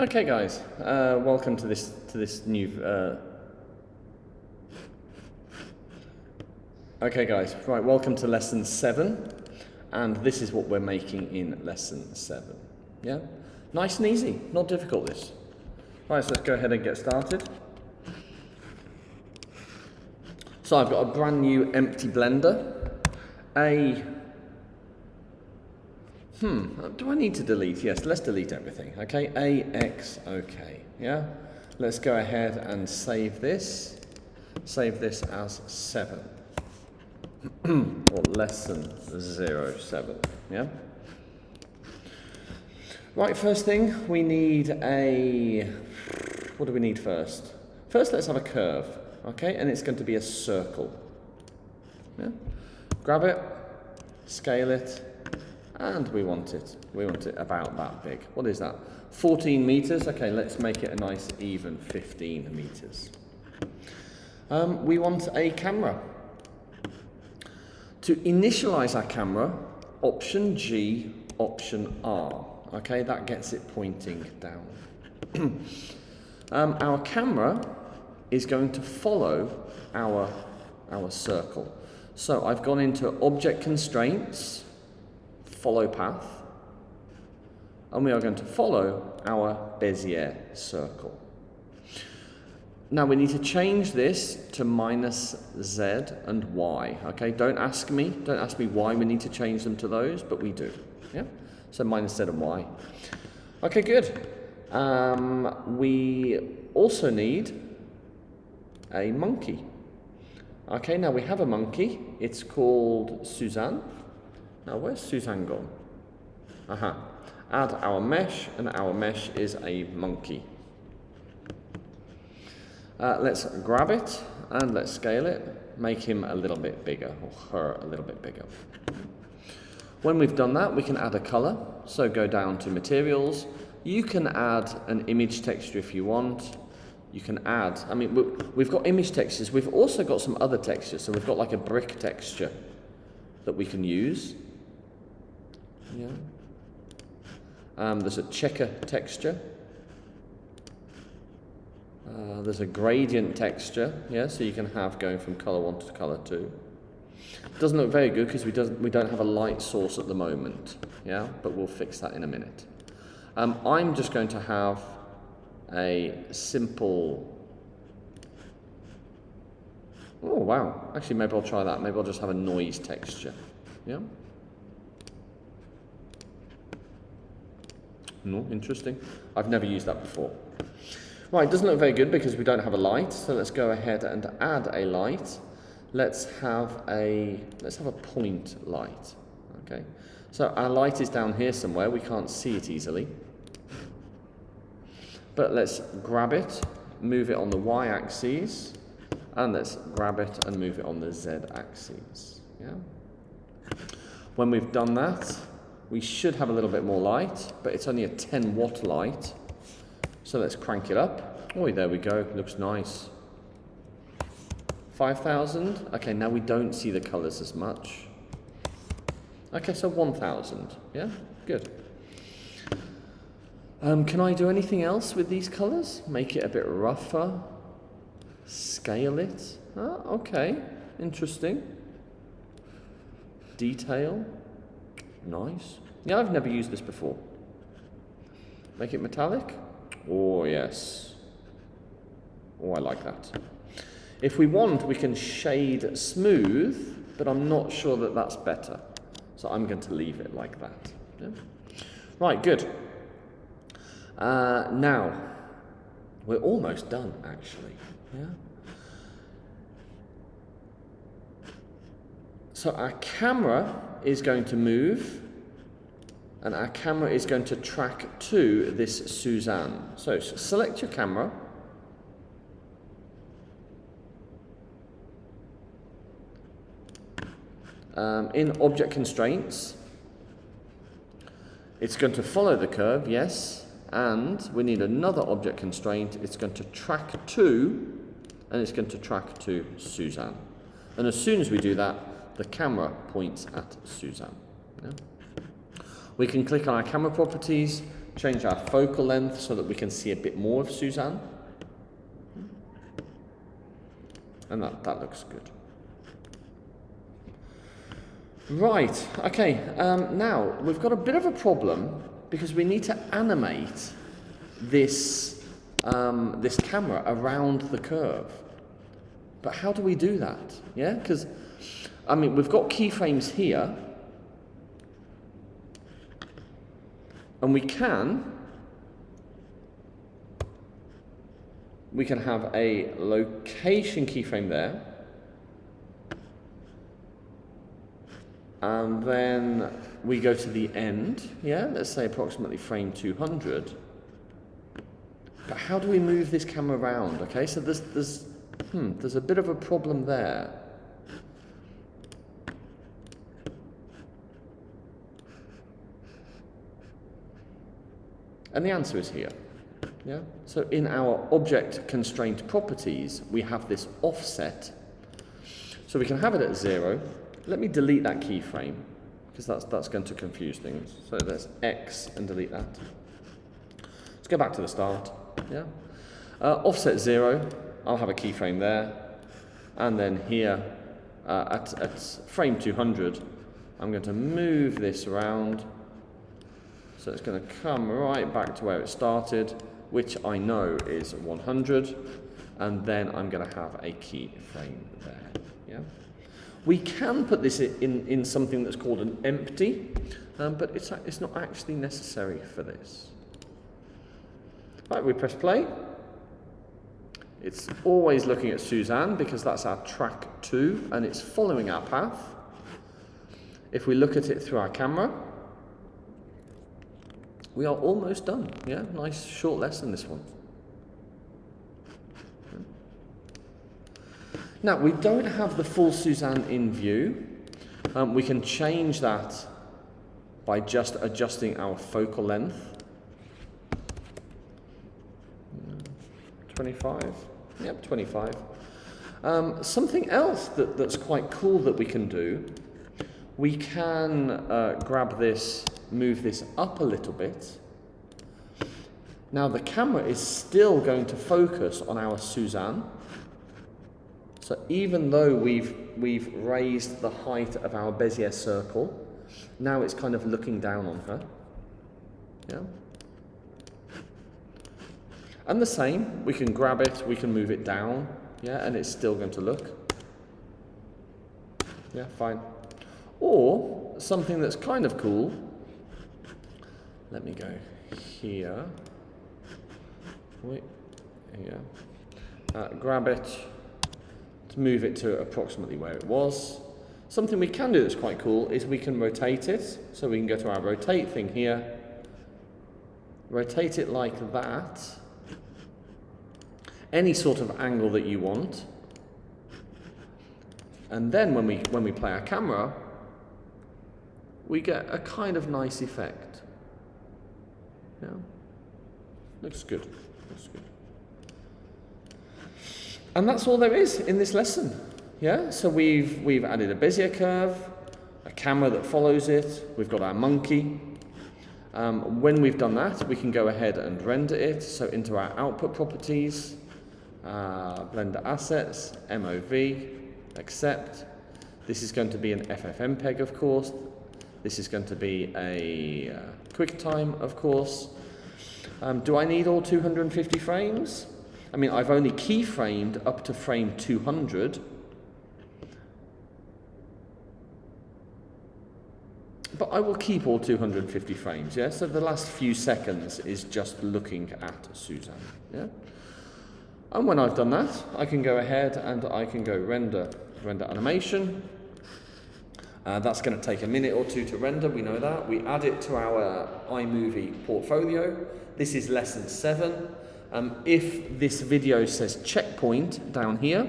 Okay, guys, welcome to this new. Okay, guys, right, welcome to lesson 7, and this is what we're making in lesson 7. Yeah, nice and easy, not difficult. This. Right, so let's go ahead and get started. So I've got a brand new empty blender. Do I need to delete? Yes, let's delete everything. Okay, OK. Yeah, let's go ahead and save this. Save this as 7 or lesson 07. Yeah. Right, first thing we need what do we need first? First, let's have a curve. Okay, and it's going to be a circle. Yeah. Grab it, scale it. And we want it about that big. What is that? 14 meters. Okay, let's make it a nice even 15 meters. We want a camera. To initialize our camera, Option G, Option R. Okay, that gets it pointing down. Our camera is going to follow our circle. So I've gone into Object Constraints, Follow Path, and we are going to follow our Bezier circle. Now we need to change this to -z and y. Okay, don't ask me why we need to change them to those, but we do. Yeah, so -z and y. Okay, good. We also need a monkey. Okay, now we have a monkey. It's called Suzanne. Now, where's Suzanne gone? Add our mesh, and our mesh is a monkey. Let's grab it, and let's scale it. Make him a little bit bigger, or her a little bit bigger. When we've done that, we can add a color. So go down to Materials. You can add an image texture if you want. You can add, we've got image textures. We've also got some other textures. So we've got like a brick texture that we can use. Yeah. There's a checker texture. There's a gradient texture. Yeah, so you can have going from color 1 to color 2. It doesn't look very good because we don't have a light source at the moment. Yeah, but we'll fix that in a minute. I'm just going to have a simple. Oh wow! Actually, maybe I'll try that. Maybe I'll just have a noise texture. Yeah. No, interesting. I've never used that before. Right, it doesn't look very good because we don't have a light. So let's go ahead and add a light. Let's have a point light. Okay. So our light is down here somewhere. We can't see it easily. But let's grab it, move it on the y-axis, and let's grab it and move it on the z-axis. Yeah. When we've done that, we should have a little bit more light, but it's only a 10-watt light. So let's crank it up. Oh, there we go. Looks nice. 5,000. Okay, now we don't see the colors as much. Okay, so 1,000. Yeah, good. Can I do anything else with these colors? Make it a bit rougher. Scale it. Okay, interesting. Detail. Nice. Yeah, I've never used this before. Make it metallic. Oh, yes. Oh, I like that. If we want, we can shade smooth, but I'm not sure that that's better. So I'm going to leave it like that. Yeah? Right, good. Now, we're almost done, actually. Yeah. So our camera is going to move, and our camera is going to track to this Suzanne. So select your camera. In Object Constraints, it's going to follow the curve, yes. And we need another object constraint. It's going to track to, and it's going to track to Suzanne. And as soon as we do that, the camera points at Suzanne. Yeah? We can click on our camera properties, change our focal length so that we can see a bit more of Suzanne. And that looks good. Right, okay, now we've got a bit of a problem because we need to animate this, this camera around the curve. But how do we do that? Yeah, because, I mean, we've got keyframes here, and we can have a location keyframe there, and then we go to the end, yeah, let's say approximately frame 200. But how do we move this camera around? Okay, so there's a bit of a problem there. And the answer is here. Yeah? So in our object constraint properties, we have this offset. So we can have it at 0. Let me delete that keyframe, because that's going to confuse things. So there's X and delete that. Let's go back to the start. Yeah? Offset 0, I'll have a keyframe there. And then here, at frame 200, I'm going to move this around. So it's going to come right back to where it started, which I know is 100, and then I'm going to have a keyframe there. Yeah? We can put this in something that's called an empty, but it's not actually necessary for this. Right, we press play. It's always looking at Suzanne because that's our track 2, and it's following our path. If we look at it through our camera, we are almost done. Yeah, nice short lesson, this one. Now, we don't have the full Suzanne in view. We can change that by just adjusting our focal length. 25. Yep, 25. Something else that's quite cool that we can do, we can grab this, move this up a little bit. Now the camera is still going to focus on our Suzanne. So even though we've raised the height of our Bezier circle, now it's kind of looking down on her. Yeah. And the same, we can grab it, we can move it down, yeah, and it's still going to look. Yeah, fine. Or something that's kind of cool. Let me go here. Wait, here. Grab it, to move it to approximately where it was. Something we can do that's quite cool is we can rotate it. So we can go to our rotate thing here, rotate it like that. Any sort of angle that you want. And then when we play our camera, we get a kind of nice effect. Yeah. Looks good. Looks good. And that's all there is in this lesson. Yeah? So we've added a Bezier curve, a camera that follows it, we've got our monkey. When we've done that, we can go ahead and render it. So into our output properties, Blender assets, MOV, accept. This is going to be an FFmpeg, of course. This is going to be a QuickTime, of course. Do I need all 250 frames? I mean, I've only keyframed up to frame 200. But I will keep all 250 frames, yeah? So the last few seconds is just looking at Suzanne, yeah? And when I've done that, I can go ahead and I can go render animation. That's going to take a minute or two to render, we know that. We add it to our iMovie portfolio. This is lesson 7. If this video says checkpoint down here,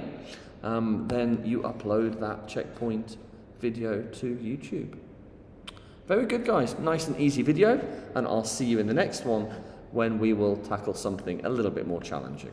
then you upload that checkpoint video to YouTube. Very good, guys. Nice and easy video, and I'll see you in the next one when we will tackle something a little bit more challenging.